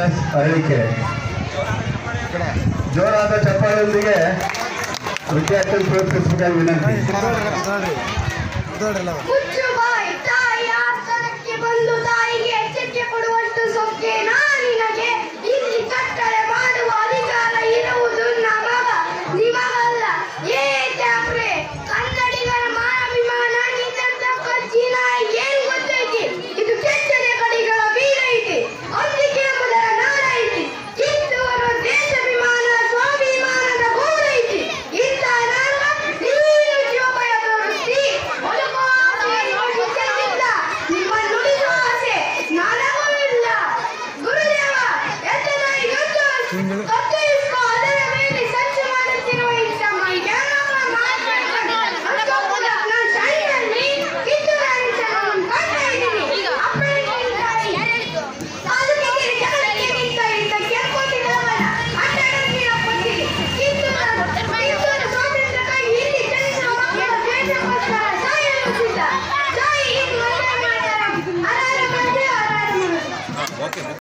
S ಅರಳಿಕೆ. ಜೋರಾದ ಚಪ್ಪಾಳೆಯೊಂದಿಗೆ ವಿದ್ಯಾರ್ಥಿಗಳು ಪ್ರೋತ್ಸಾಹಿಸಬೇಕಾಗಿ ವಿನಂತಿ. ಬಂದು ತಾಯಿಗೆ ಎಚ್ಚರಿಕೆ ಕೊಡುವಷ್ಟು ಸೊಕ್ಕೆ ನಿನಗೆ ಇಲ್ಲಿ ಕಟ್ಟಳೆ ಮಾಡುವ ಅಧಿಕಾರ ಇರುವುದು ನಿಮಗಲ್ಲ. ಏ ಚಾಪ್ರೆ ಕನ್ನಡಿಗರ ಮಾನಾಭಿಮಾನ ನಿನ್ನಂತ ಕಚ್ಚಿನ ಏನ್ ಗೊತ್ತೈತಿ? ಇದು ಕೆಟ್ಟದೆ ಕಡಿಗಳ ಬೀರ ಐತಿ, ಅಂದಿಕೆ ಎಂಬುದರ ನಾಡ ಐತಿ, ಕಿತ್ತೂರು ದೇಶಾಭಿಮಾನ ಸ್ವಾಭಿಮಾನದ ಗೂಡ ಐತಿ. ಇಂಥ ನಾಡ ನೀನು ಜೀವಭಯ ತೋರಿಸಿ ನಿಮ್ಮ ನುಡಿಸುವ ಆಸೆ ನನಗೂ ಇಲ್ಲ. ಗುರುದೇವ ಕತ್ತರಿಸಿಕೋ, ಅದರ ಮೇಲೆ ಸಂಚು ಮಾಡುತ್ತಿರುವ